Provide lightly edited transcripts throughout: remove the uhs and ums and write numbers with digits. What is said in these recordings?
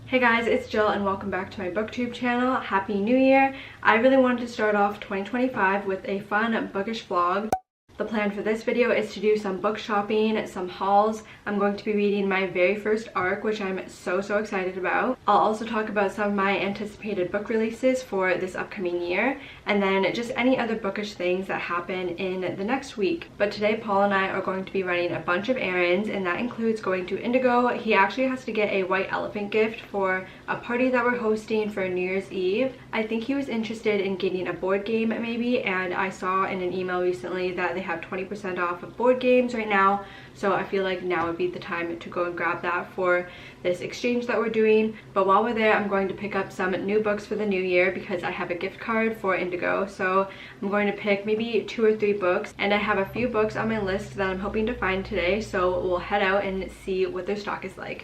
Hey guys, it's Jill and welcome back to my booktube channel. Happy New Year! I really wanted to start off 2025 with a fun bookish vlog. The plan for this video is to do some book shopping, some hauls. I'm going to be reading my very first arc, which I'm so excited about. I'll also talk about some of my anticipated book releases for this upcoming year, and then just any other bookish things that happen in the next week. But today Paul and I are going to be running a bunch of errands, and that includes going to Indigo. He actually has to get a white elephant gift for a party that we're hosting for New Year's Eve. I think he was interested in getting a board game maybe, and I saw in an email recently that they have 20% off of board games right now, so I feel like now would be the time to go and grab that for this exchange that we're doing. But while we're there, I'm going to pick up some new books for the new year because I have a gift card for Indigo, so I'm going to pick maybe 2 or 3 books, and I have a few books on my list that I'm hoping to find today, so we'll head out and see what their stock is like.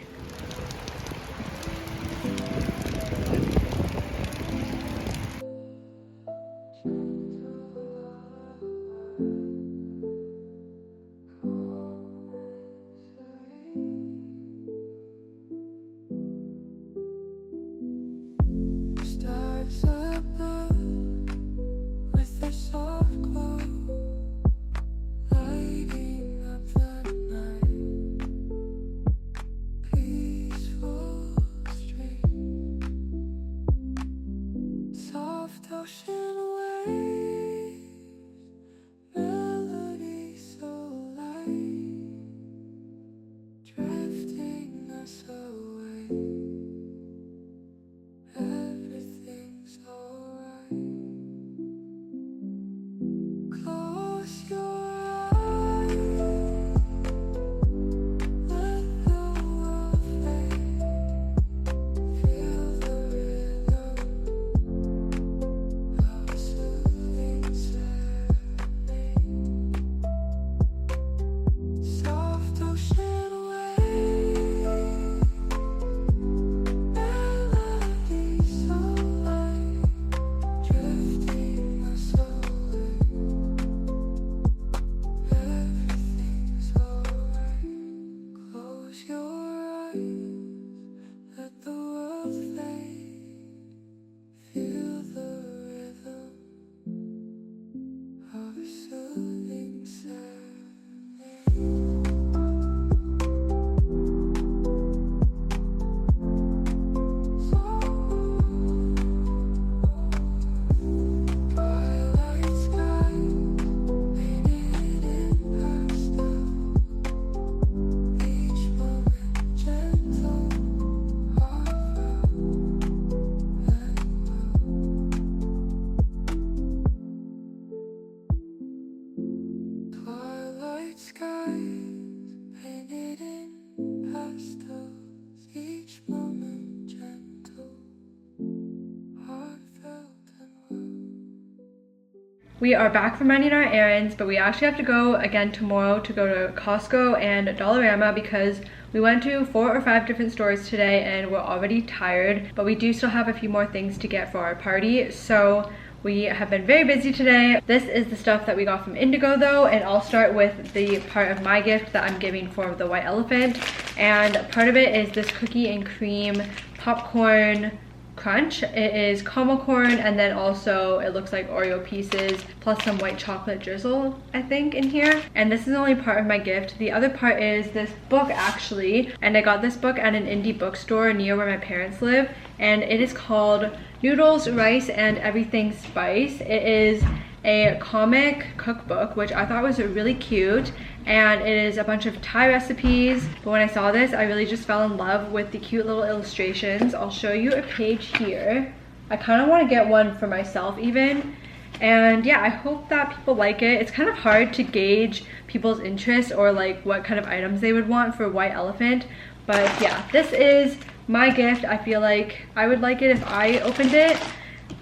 We are back from running our errands, but we actually have to go again tomorrow to go to Costco and Dollarama because we went to 4 or 5 different stores today and we're already tired, but we do still have a few more things to get for our party, so we have been very busy today. This is the stuff that we got from Indigo though, and I'll start with the part of my gift that I'm giving for the white elephant, and part of it is this cookie and cream popcorn crunch. It is caramel corn, and then also it looks like Oreo pieces plus some white chocolate drizzle I think in here, and this is only part of my gift. The other part is this book actually, and I got this book at an indie bookstore near where my parents live, and it is called Noodles, Rice, and Everything Spice. It is a comic cookbook, which I thought was really cute, and it is a bunch of Thai recipes. But when I saw this, I really just fell in love with the cute little illustrations. I'll show you a page here. I kind of want to get one for myself even, and yeah, I hope that people like it. It's kind of hard to gauge people's interests or like what kind of items they would want for white elephant, but yeah, this is my gift. I feel like I would like it if I opened it.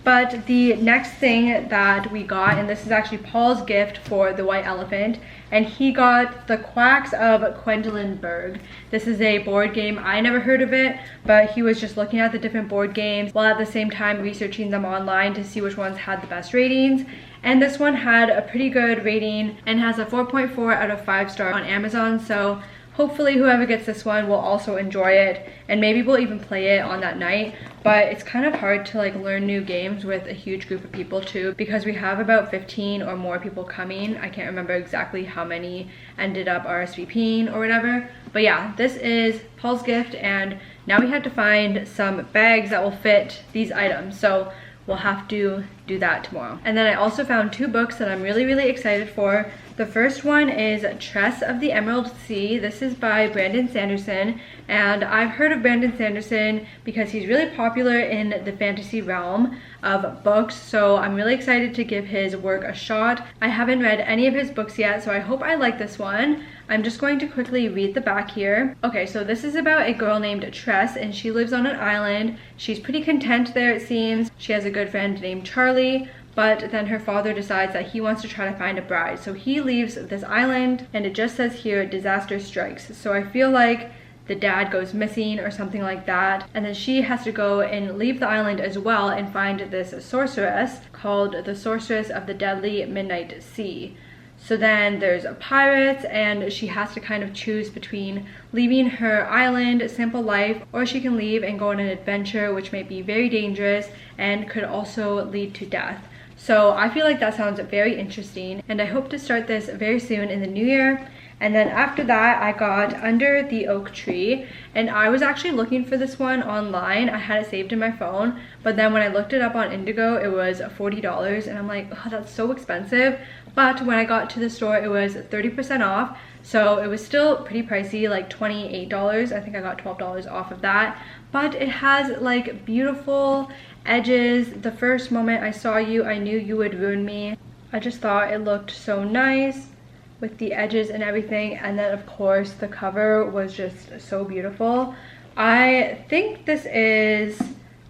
But the next thing that we got, and this is actually Paul's gift for the white elephant, and he got The Quacks of Quendelenburg. This is a board game. I never heard of it, but he was just looking at the different board games while at the same time researching them online to see which ones had the best ratings. And this one had a pretty good rating and has a 4.4 out of 5 stars on Amazon, so hopefully whoever gets this one will also enjoy it, and maybe we'll even play it on that night. But it's kind of hard to like learn new games with a huge group of people too, because we have about 15 or more people coming. I can't remember exactly how many ended up RSVPing or whatever, but yeah, this is Paul's gift, and now we have to find some bags that will fit these items, so we'll have to do that tomorrow. And then I also found 2 books that I'm really excited for. The first one is Tress of the Emerald Sea. This is by Brandon Sanderson, and I've heard of Brandon Sanderson because he's really popular in the fantasy realm of books, so I'm really excited to give his work a shot. I haven't read any of his books yet, so I hope I like this one. I'm just going to quickly read the back here. Okay, so this is about a girl named Tress, and she lives on an island. She's pretty content there, it seems. She has a good friend named Charlie, but then her father decides that he wants to try to find a bride. So he leaves this island, and it just says here, disaster strikes. So I feel like the dad goes missing or something like that, and then she has to go and leave the island as well and find this sorceress called the Sorceress of the Deadly Midnight Sea. So then there's pirates, and she has to kind of choose between leaving her island, simple life, or she can leave and go on an adventure, which may be very dangerous and could also lead to death. So I feel like that sounds very interesting, and I hope to start this very soon in the new year. And then after that, I got Under the Oak Tree, and I was actually looking for this one online. I had it saved in my phone, but then when I looked it up on Indigo, it was $40, and I'm like, oh, that's so expensive. But when I got to the store, it was 30% off, so it was still pretty pricey, like $28. I think I got $12 off of that, but it has like beautiful edges. The first moment I saw you, I knew you would ruin me. I just thought it looked so nice with the edges and everything, and then of course the cover was just so beautiful. I think this is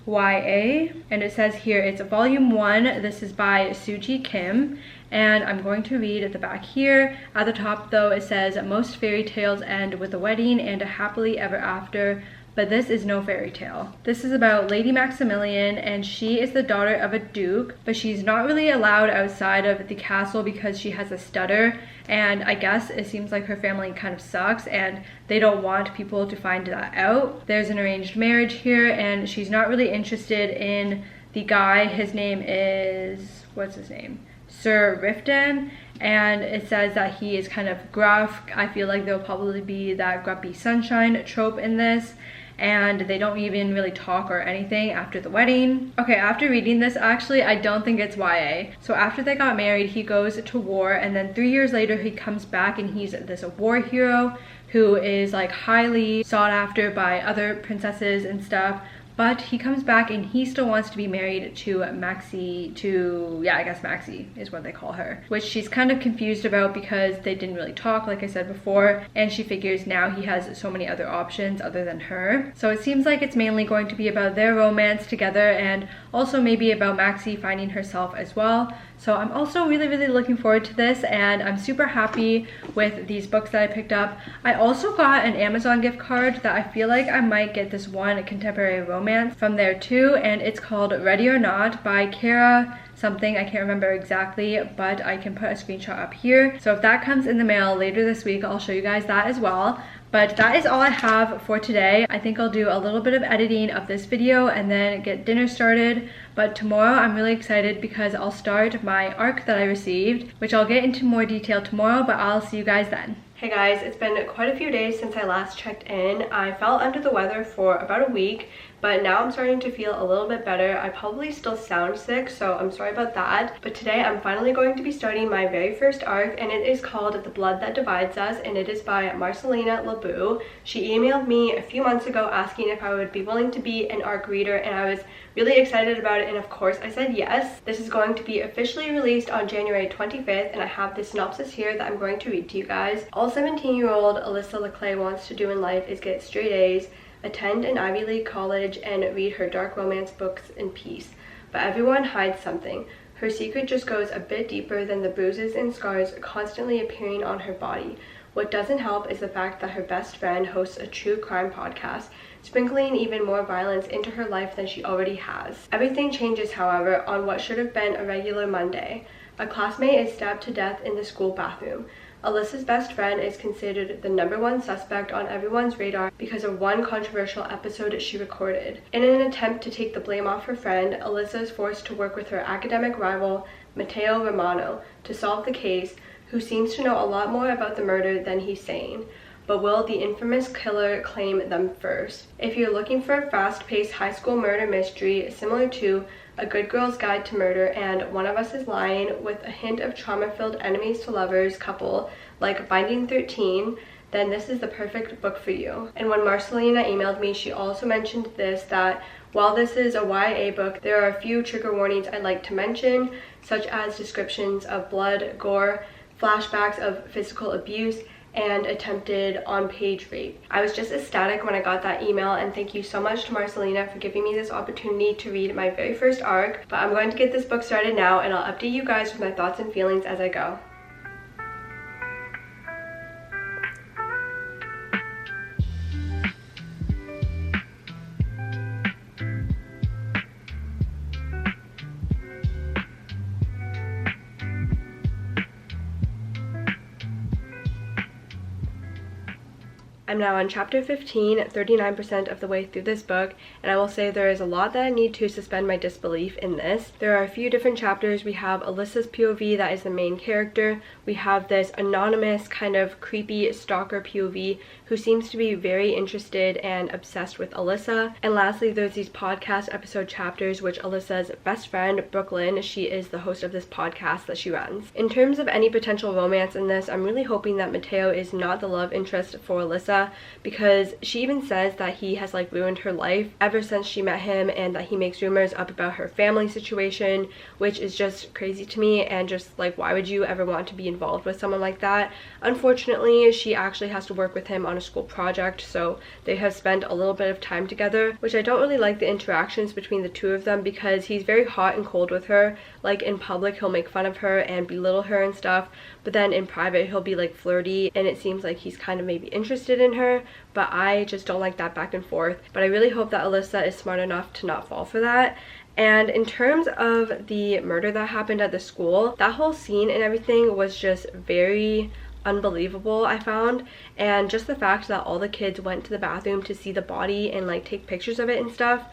YA, and it says here it's volume 1. This is by Suji Kim, and I'm going to read at the back here. At the top though, it says most fairy tales end with a wedding and a happily ever after, but this is no fairy tale. This is about Lady Maximilian, and she is the daughter of a duke, but she's not really allowed outside of the castle because she has a stutter, and I guess it seems like her family kind of sucks and they don't want people to find that out. There's an arranged marriage here, and she's not really interested in the guy. His name is, what's his name? Sir Riften, and it says that he is kind of gruff. I feel like there'll probably be that grumpy sunshine trope in this, and they don't even really talk or anything after the wedding. Okay, after reading this, actually, I don't think it's YA. So after they got married, he goes to war, and then 3 years later, he comes back, and he's this war hero who is like highly sought after by other princesses and stuff. But he comes back and he still wants to be married to Maxie, I guess Maxie is what they call her, which she's kind of confused about because they didn't really talk, like I said before, and she figures now he has so many other options other than her. So it seems like it's mainly going to be about their romance together, and also maybe about Maxie finding herself as well. So I'm also really looking forward to this, and I'm super happy with these books that I picked up. I also got an Amazon gift card that I feel like I might get this one contemporary romance from there too, and it's called Ready or Not by Kara something. I can't remember exactly, but I can put a screenshot up here. So if that comes in the mail later this week, I'll show you guys that as well. But that is all I have for today. I think I'll do a little bit of editing of this video and then get dinner started. But tomorrow I'm really excited because I'll start my arc that I received, which I'll get into more detail tomorrow, but I'll see you guys then. Hey guys, it's been quite a few days since I last checked in. I felt under the weather for about a week, but now I'm starting to feel a little bit better. I probably still sound sick, so I'm sorry about that. But today I'm finally going to be starting my very first arc, and it is called The Blood That Divides Us, and it is by Marcelina Labou. She emailed me a few months ago asking if I would be willing to be an arc reader, and I was really excited about it, and of course I said yes. This is going to be officially released on January 25th, and I have the synopsis here that I'm going to read to you guys. All 17-year-old Alyssa Leclerc wants to do in life is get straight A's, attend an Ivy League college, and read her dark romance books in peace. But everyone hides something. Her secret just goes a bit deeper than the bruises and scars constantly appearing on her body. What doesn't help is the fact that her best friend hosts a true crime podcast, sprinkling even more violence into her life than she already has. Everything changes, however, on what should have been a regular Monday. A classmate is stabbed to death in the school bathroom. Alyssa's best friend is considered the #1 suspect on everyone's radar because of one controversial episode she recorded. In an attempt to take the blame off her friend, Alyssa is forced to work with her academic rival, Matteo Romano, to solve the case, who seems to know a lot more about the murder than he's saying. But will the infamous killer claim them first? If you're looking for a fast-paced high school murder mystery similar to A Good Girl's Guide to Murder and One of Us is Lying, with a hint of trauma-filled enemies to lovers couple like Binding 13, then this is the perfect book for you. And when Marcelina emailed me, she also mentioned this, that while this is a YA book, there are a few trigger warnings I'd like to mention, such as descriptions of blood, gore, flashbacks of physical abuse, and attempted on-page rape. I was just ecstatic when I got that email, and thank you so much to Marcelina for giving me this opportunity to read my very first arc. But I'm going to get this book started now, and I'll update you guys with my thoughts and feelings as I go. I'm now on chapter 15, 39% of the way through this book, and I will say there is a lot that I need to suspend my disbelief in this. There are a few different chapters. We have Alyssa's POV, that is the main character. We have this anonymous kind of creepy stalker POV who seems to be very interested and obsessed with Alyssa. And lastly, there's these podcast episode chapters, which Alyssa's best friend, Brooklyn, she is the host of this podcast that she runs. In terms of any potential romance in this, I'm really hoping that Matteo is not the love interest for Alyssa, because she even says that he has like ruined her life ever since she met him, and that he makes rumors up about her family situation, which is just crazy to me. And just like, why would you ever want to be involved with someone like that? Unfortunately, she actually has to work with him on a school project, so they have spent a little bit of time together, which I don't really like the interactions between the two of them, because he's very hot and cold with her. Like in public he'll make fun of her and belittle her and stuff, but then in private he'll be like flirty, and it seems like he's kind of maybe interested in her, but I just don't like that back and forth. But I really hope that Alyssa is smart enough to not fall for that. And in terms of the murder that happened at the school, that whole scene and everything was just very unbelievable, I found. And just the fact that all the kids went to the bathroom to see the body and like take pictures of it and stuff,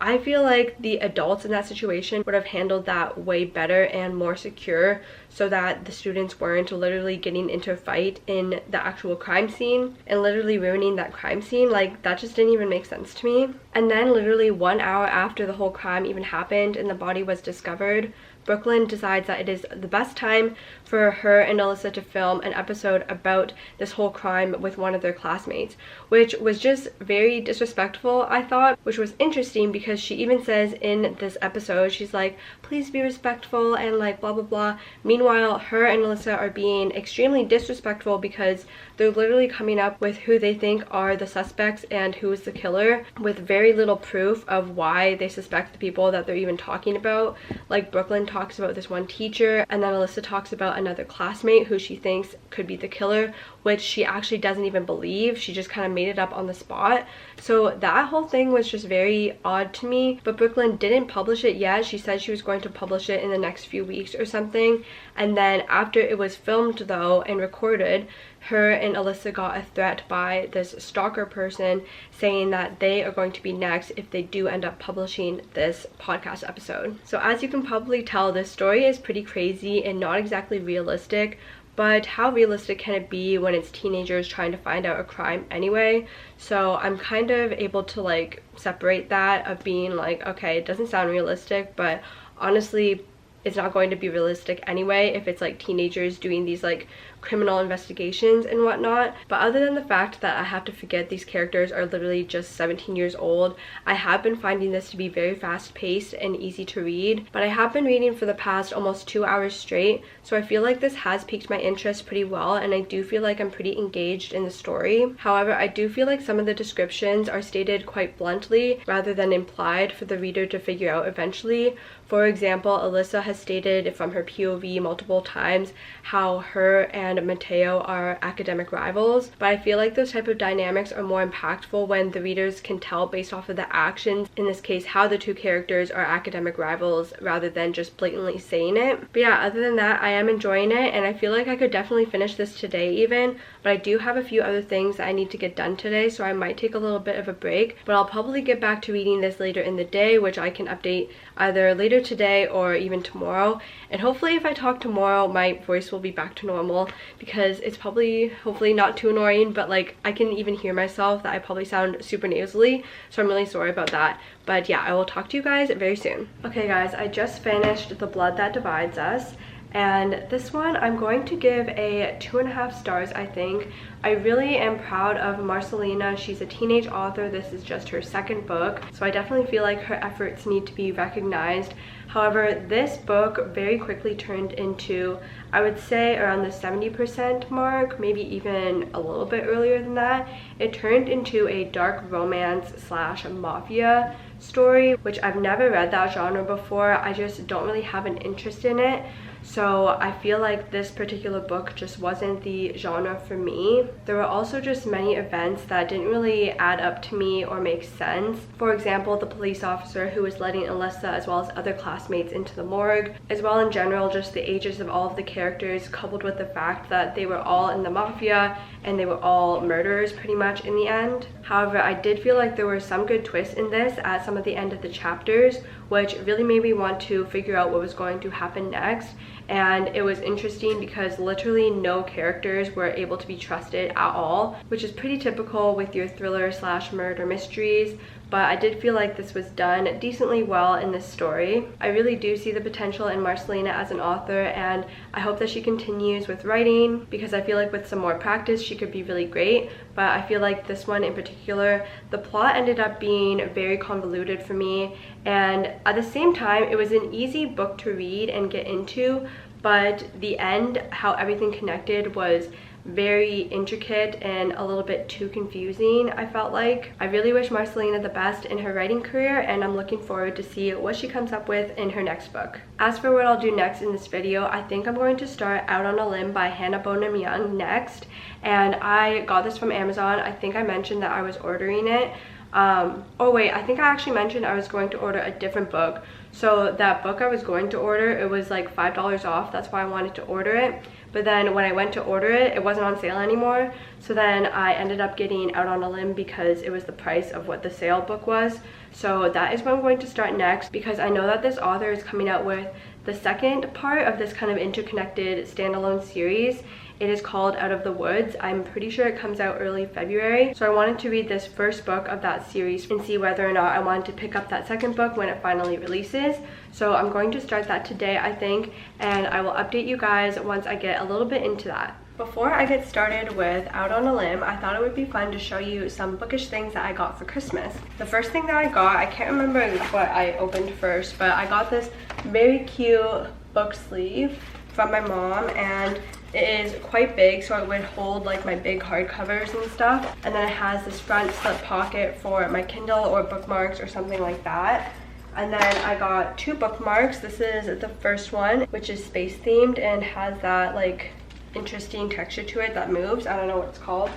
I feel like the adults in that situation would have handled that way better and more secure, so that the students weren't literally getting into a fight in the actual crime scene and literally ruining that crime scene. Like, that just didn't even make sense to me. And then literally 1 hour after the whole crime even happened and the body was discovered, Brooklyn decides that it is the best time for her and Alyssa to film an episode about this whole crime with one of their classmates, which was just very disrespectful, I thought, which was interesting because she even says in this episode, she's like, please be respectful and like blah blah blah. Meanwhile, her and Alyssa are being extremely disrespectful because they're literally coming up with who they think are the suspects and who is the killer with very little proof of why they suspect the people that they're even talking about. Like, Brooklyn talks about this one teacher, and then Alyssa talks about another classmate who she thinks could be the killer, which she actually doesn't even believe. She just kind of made it up on the spot. So that whole thing was just very odd to me. But Brooklyn didn't publish it yet. She said she was going to publish it in the next few weeks or something. And then after it was filmed though and recorded, her and Alyssa got a threat by this stalker person saying that they are going to be next if they do end up publishing this podcast episode. So as you can probably tell, this story is pretty crazy and not exactly realistic. But how realistic can it be when it's teenagers trying to find out a crime anyway? So I'm kind of able to like separate that of being like, okay, it doesn't sound realistic, but honestly it's not going to be realistic anyway if it's like teenagers doing these like criminal investigations and whatnot. But other than the fact that I have to forget these characters are literally just 17 years old, I have been finding this to be very fast paced and easy to read. But I have been reading for the past almost 2 hours straight, so I feel like this has piqued my interest pretty well, and I do feel like I'm pretty engaged in the story. However, I do feel like some of the descriptions are stated quite bluntly rather than implied for the reader to figure out eventually. For example, Alyssa has stated from her POV multiple times how her and Mateo are academic rivals, but I feel like those type of dynamics are more impactful when the readers can tell based off of the actions, in this case how the two characters are academic rivals rather than just blatantly saying it. But yeah, other than that, I am enjoying it, and I feel like I could definitely finish this today even, but I do have a few other things that I need to get done today, so I might take a little bit of a break, but I'll probably get back to reading this later in the day, which I can update either later today or even tomorrow. And hopefully if I talk tomorrow, my voice will be back to normal, because it's probably hopefully not too annoying, but like I can even hear myself that I probably sound super nasally, so I'm really sorry about that. But yeah, I will talk to you guys very soon. Okay guys, I just finished The Blood That Divides Us, and this one I'm going to give a 2.5 stars, I think. I really am proud of Marcelina. She's a teenage author. This is just her second book, so I definitely feel like her efforts need to be recognized. However, this book very quickly turned into, I would say, around the 70% mark, maybe even a little bit earlier than that. It turned into a dark romance slash mafia story, which I've never read that genre before. I just don't really have an interest in it. So I feel like this particular book just wasn't the genre for me. There were also just many events that didn't really add up to me or make sense. For example, the police officer who was letting Alyssa as well as other classmates into the morgue, as well in general just the ages of all of the characters, coupled with the fact that they were all in the mafia and they were all murderers pretty much in the end. However, I did feel like there were some good twists in this at some of the end of the chapters, which really made me want to figure out what was going to happen next. And it was interesting because literally no characters were able to be trusted at all, which is pretty typical with your thriller slash murder mysteries. But I did feel like this was done decently well in this story. I really do see the potential in Marcelina as an author, and I hope that she continues with writing, because I feel like with some more practice she could be really great. But I feel like this one in particular, the plot ended up being very convoluted for me, and at the same time it was an easy book to read and get into, but the end, how everything connected, was very intricate and a little bit too confusing, I felt like. I really wish Marcelina the best in her writing career, and I'm looking forward to see what she comes up with in her next book. As for what I'll do next in this video, I think I'm going to start Out on a Limb by Hannah Bonham Young next, and I got this from Amazon. I think I mentioned that I was ordering it. Oh wait, I think I actually mentioned I was going to order a different book. So that book I was going to order, it was like $5 off. That's why I wanted to order it. But then when I went to order it, it wasn't on sale anymore. So then I ended up getting Out on a Limb because it was the price of what the sale book was. So that is what I'm going to start next, because I know that this author is coming out with the second part of this kind of interconnected standalone series. It is called Out of the Woods. I'm pretty sure it comes out early February. So I wanted to read this first book of that series and see whether or not I wanted to pick up that second book when it finally releases. So I'm going to start that today, I think, and I will update you guys once I get a little bit into that. Before I get started with Out on a Limb, I thought it would be fun to show you some bookish things that I got for Christmas. The first thing that I got, I can't remember what I opened first, but I got this very cute book sleeve from my mom, and it is quite big, so it would hold like my big hardcovers and stuff. And then it has this front slip pocket for my Kindle or bookmarks or something like that. And then I got two bookmarks. This is the first one, which is space themed and has that like interesting texture to it that moves. I don't know what it's called.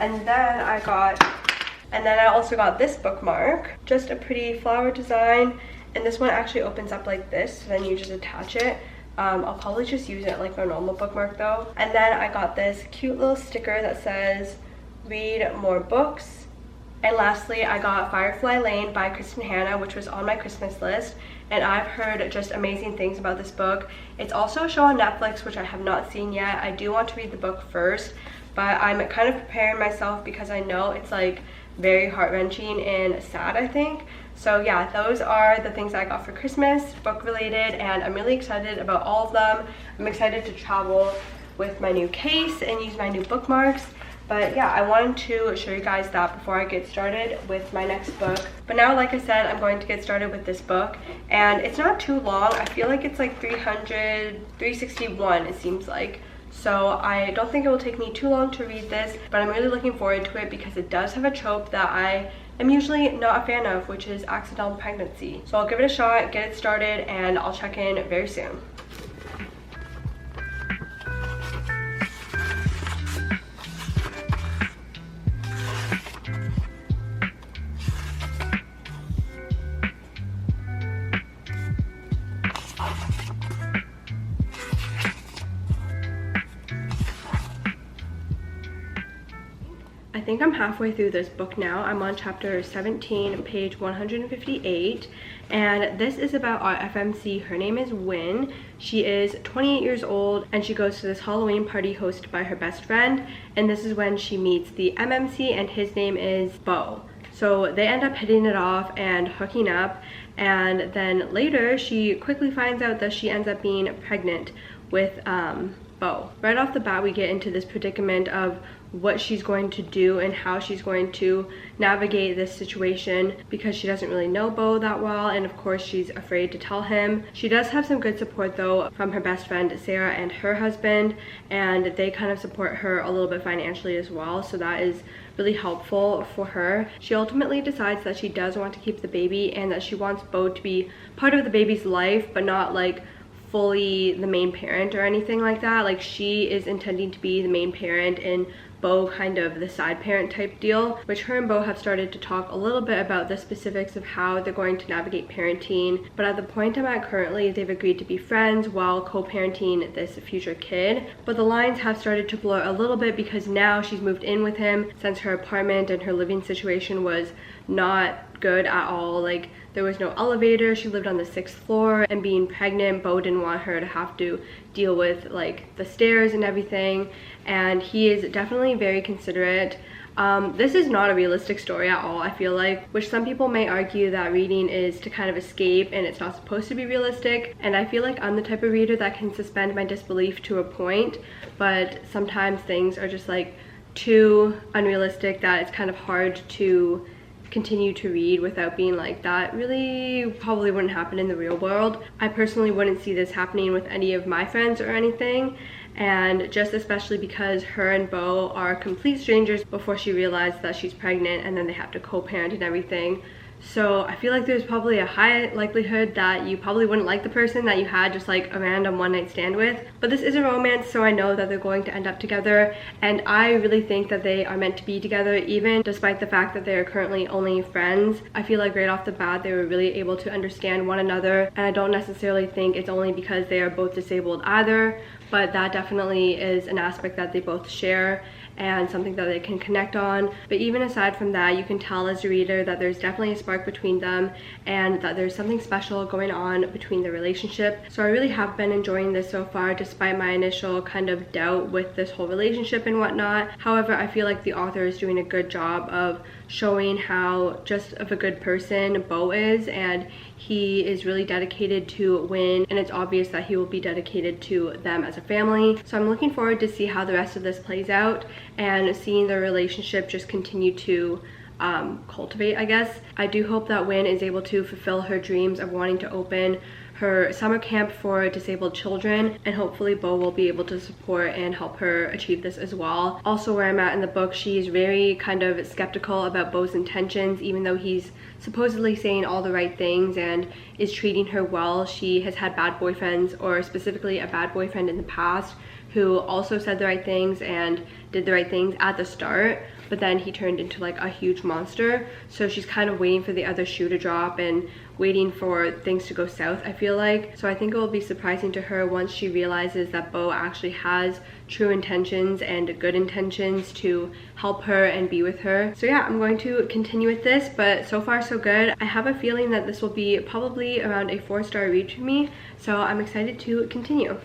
And then I also got this bookmark, just a pretty flower design. And this one actually opens up like this, so then you just attach it. I'll probably just use it like a normal bookmark though. And then I got this cute little sticker that says read more books. And lastly, I got Firefly Lane by Kristen Hanna, which was on my Christmas list, and I've heard just amazing things about this book. It's also a show on Netflix, which I have not seen yet. I do want to read the book first, but I'm kind of preparing myself because I know it's like very heart-wrenching and sad, I think. So yeah, those are the things I got for Christmas, book related, and I'm really excited about all of them. I'm excited to travel with my new case and use my new bookmarks. But yeah, I wanted to show you guys that before I get started with my next book. But now, like I said, I'm going to get started with this book, and it's not too long. I feel like it's like 361, it seems like. So I don't think it will take me too long to read this, but I'm really looking forward to it because it does have a trope that I I'm usually not a fan of, which is accidental pregnancy. So I'll give it a shot, get it started, and I'll check in very soon. I think I'm halfway through this book now. I'm on chapter 17, page 158, and this is about our FMC. Her name is Wynn. She is 28 years old, and she goes to this Halloween party hosted by her best friend, and this is when she meets the MMC, and his name is Beau. So they end up hitting it off and hooking up, and then later she quickly finds out that she ends up being pregnant with Beau. Right off the bat, we get into this predicament of what she's going to do and how she's going to navigate this situation, because she doesn't really know Beau that well, and of course she's afraid to tell him. She does have some good support though from her best friend Sarah and her husband, and they kind of support her a little bit financially as well, so that is really helpful for her. She ultimately decides that she does want to keep the baby and that she wants Beau to be part of the baby's life, but not like fully the main parent or anything like that. Like, she is intending to be the main parent and Beau kind of the side parent type deal, which her and Beau have started to talk a little bit about the specifics of how they're going to navigate parenting. But at the point I'm at currently, they've agreed to be friends while co-parenting this future kid. But the lines have started to blur a little bit because now she's moved in with him, since her apartment and her living situation was not good at all. Like, there was no elevator, she lived on the 6th floor, and being pregnant, Beau didn't want her to have to deal with like the stairs and everything, and he is definitely very considerate. This is not a realistic story at all, I feel like, which some people may argue that reading is to kind of escape and it's not supposed to be realistic, and I feel like I'm the type of reader that can suspend my disbelief to a point, but sometimes things are just like too unrealistic that it's kind of hard to continue to read without being like, that really probably wouldn't happen in the real world. I personally wouldn't see this happening with any of my friends or anything, and just especially because her and Beau are complete strangers before she realized that she's pregnant, and then they have to co-parent and everything. So I feel like there's probably a high likelihood that you probably wouldn't like the person that you had just like a random one-night stand with. But this is a romance, so I know that they're going to end up together, and I really think that they are meant to be together, even despite the fact that they're currently only friends. I feel like right off the bat they were really able to understand one another, and I don't necessarily think it's only because they are both disabled either, but that definitely is an aspect that they both share and something that they can connect on. But even aside from that, you can tell as a reader that there's definitely a spark between them and that there's something special going on between the relationship. So I really have been enjoying this so far, despite my initial kind of doubt with this whole relationship and whatnot. However, I feel like the author is doing a good job of showing how just of a good person Beau is, and he is really dedicated to Wynn, and it's obvious that he will be dedicated to them as a family. So I'm looking forward to see how the rest of this plays out and seeing their relationship just continue to cultivate, I guess. I do hope that Wynn is able to fulfill her dreams of wanting to open her summer camp for disabled children, and hopefully Beau will be able to support and help her achieve this as well. Also, where I'm at in the book, she's very kind of skeptical about Beau's intentions, even though he's supposedly saying all the right things and is treating her well. She has had bad boyfriends, or specifically a bad boyfriend in the past, who also said the right things and did the right things at the start, but then he turned into like a huge monster. So she's kind of waiting for the other shoe to drop and waiting for things to go south, I feel like. So I think it will be surprising to her once she realizes that Beau actually has true intentions and good intentions to help her and be with her. So yeah, I'm going to continue with this, but so far so good. I have a feeling that this will be probably around a 4-star read for me, so I'm excited to continue.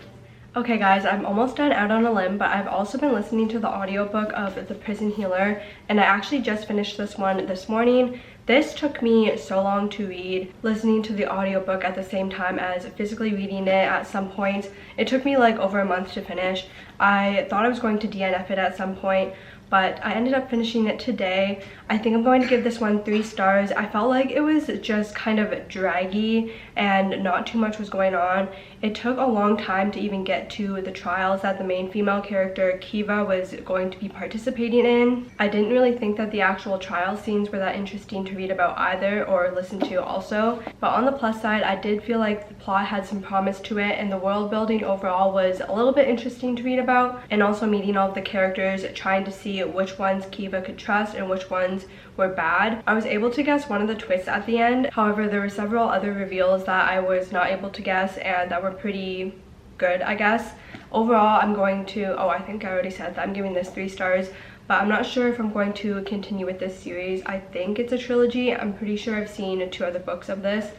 Okay guys, I'm almost done out on a limb, but I've also been listening to the audiobook of The Prison Healer, and I actually just finished this one this morning. This took me so long to read, listening to the audiobook at the same time as physically reading it at some point. It took me like over a month to finish. I thought I was going to DNF it at some point, but I ended up finishing it today. I think I'm going to give this one 3 stars. I felt like it was just kind of draggy and not too much was going on. It took a long time to even get to the trials that the main female character Kiva was going to be participating in. I didn't really think that the actual trial scenes were that interesting to read about either or listen to also, but on the plus side, I did feel like the plot had some promise to it, and the world building overall was a little bit interesting to read about, and also meeting all of the characters, trying to see which ones Kiva could trust and which ones were bad. I was able to guess one of the twists at the end. However, there were several other reveals that I was not able to guess and that were pretty good, I guess. Overall, I'm going to, I think I already said that I'm giving this 3 stars, but I'm not sure if I'm going to continue with this series. I think it's a trilogy. I'm pretty sure I've seen 2 other books of this,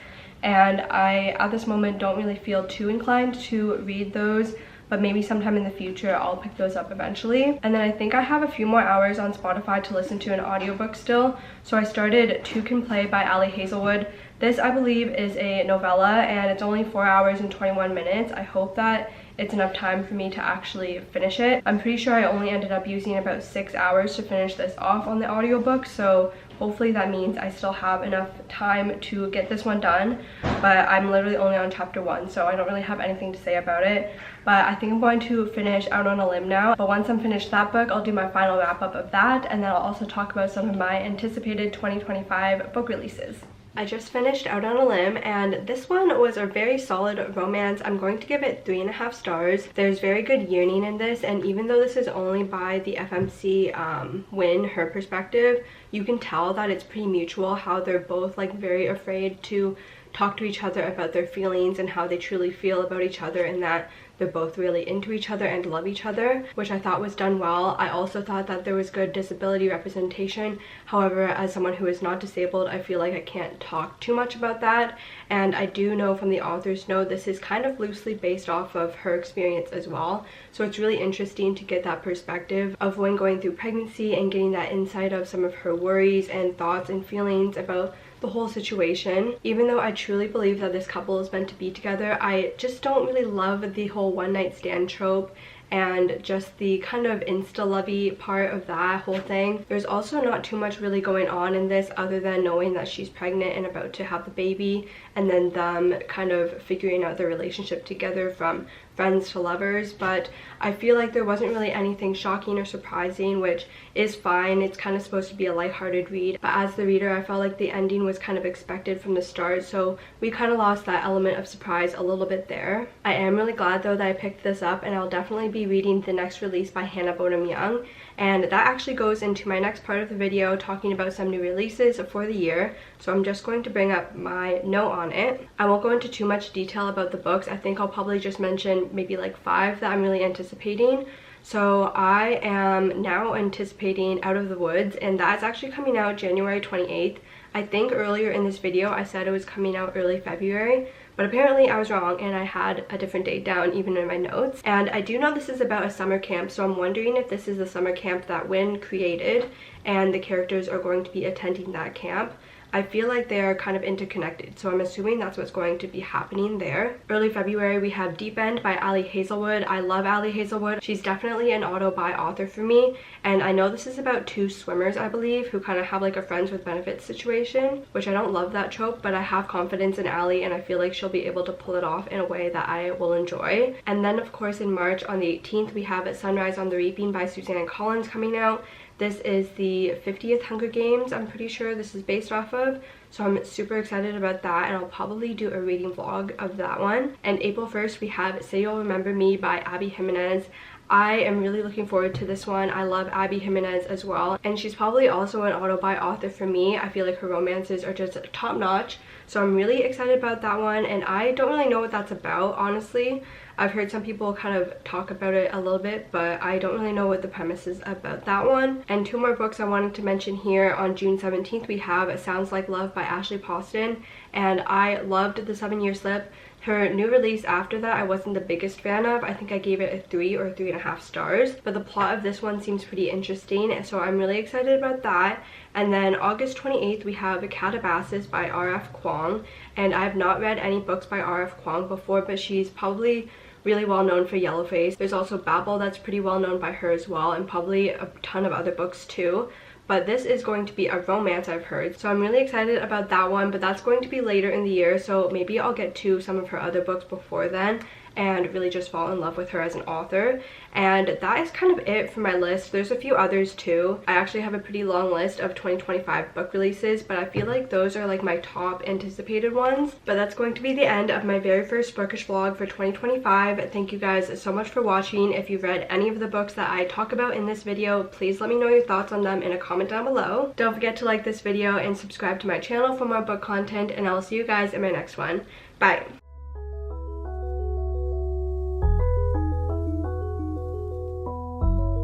and I, at this moment, don't really feel too inclined to read those, but maybe sometime in the future I'll pick those up eventually. And then I think I have a few more hours on Spotify to listen to an audiobook still, so I started Two Can Play by Ali Hazelwood. This, I believe, is a novella, and it's only 4 hours and 21 minutes. I hope that it's enough time for me to actually finish it. I'm pretty sure I only ended up using about 6 hours to finish this off on the audiobook, so hopefully that means I still have enough time to get this one done. But I'm literally only on chapter 1, so I don't really have anything to say about it. But I think I'm going to finish Out on a Limb now. But once I'm finished that book, I'll do my final wrap up of that, and then I'll also talk about some of my anticipated 2025 book releases. I just finished Out on a Limb, and this one was a very solid romance. I'm going to give it 3.5 stars. There's very good yearning in this, and even though this is only by the FMC Win, her perspective, you can tell that it's pretty mutual, how they're both like very afraid to talk to each other about their feelings and how they truly feel about each other, and that they're both really into each other and love each other, which I thought was done well. I also thought that there was good disability representation. However, as someone who is not disabled, I feel like I can't talk too much about that. And I do know from the author's note, this is kind of loosely based off of her experience as well. So it's really interesting to get that perspective of when going through pregnancy and getting that insight of some of her worries and thoughts and feelings about the whole situation. Even though I truly believe that this couple is meant to be together, I just don't really love the whole one-night stand trope and just the kind of insta-lovey part of that whole thing. There's also not too much really going on in this other than knowing that she's pregnant and about to have the baby, and then them kind of figuring out their relationship together from friends to lovers. But I feel like there wasn't really anything shocking or surprising, which is fine. It's kind of supposed to be a lighthearted read, but as the reader, I felt like the ending was kind of expected from the start, so we kind of lost that element of surprise a little bit there. I am really glad though that I picked this up, and I'll definitely be reading the next release by Hannah Bonham Young, and that actually goes into my next part of the video, talking about some new releases for the year. So I'm just going to bring up my note on it. I won't go into too much detail about the books. I think I'll probably just mention maybe like 5 that I'm really anticipating. So I am now anticipating Out of the Woods, and that's actually coming out January 28th. I think earlier in this video I said it was coming out early February, but apparently I was wrong and I had a different date down even in my notes. And I do know this is about a summer camp, so I'm wondering if this is the summer camp that Wynn created and the characters are going to be attending that camp. I feel like they are kind of interconnected, so I'm assuming that's what's going to be happening there. Early February, we have Deep End by Ali Hazelwood. I love Ali Hazelwood. She's definitely an auto-buy author for me, and I know this is about 2 swimmers, I believe, who kind of have like a friends with benefits situation, which I don't love that trope, but I have confidence in Ali, and I feel like she'll be able to pull it off in a way that I will enjoy. And then, of course, in March on the 18th, we have Sunrise on the Reaping by Suzanne Collins coming out. This is the 50th Hunger Games, I'm pretty sure this is based off of, so I'm super excited about that, and I'll probably do a reading vlog of that one. And April 1st, we have Say You'll Remember Me by Abby Jimenez. I am really looking forward to this one. I love Abby Jimenez as well, and she's probably also an auto-buy author for me. I feel like her romances are just top-notch, so I'm really excited about that one, and I don't really know what that's about, honestly. I've heard some people kind of talk about it a little bit, but I don't really know what the premise is about that one. And 2 more books I wanted to mention here. On June 17th, we have Sounds Like Love by Ashley Poston, and I loved The 7-Year Slip. Her new release after that I wasn't the biggest fan of. I think I gave it a 3 or 3.5 stars, but the plot of this one seems pretty interesting, so I'm really excited about that. And then August 28th, we have Catabasis by R.F. Kuang, and I have not read any books by R.F. Kuang before, but she's probably really well known for Yellowface. There's also Babel that's pretty well known by her as well, and probably a ton of other books too. But this is going to be a romance, I've heard, so I'm really excited about that one, but that's going to be later in the year, so maybe I'll get to some of her other books before then and really just fall in love with her as an author. And that is kind of it for my list. There's a few others too. I actually have a pretty long list of 2025 book releases, but I feel like those are like my top anticipated ones. But that's going to be the end of my very first bookish vlog for 2025. Thank you guys so much for watching. If you've read any of the books that I talk about in this video, please let me know your thoughts on them in a comment down below. Don't forget to like this video and subscribe to my channel for more book content, and I'll see you guys in my next one. Bye!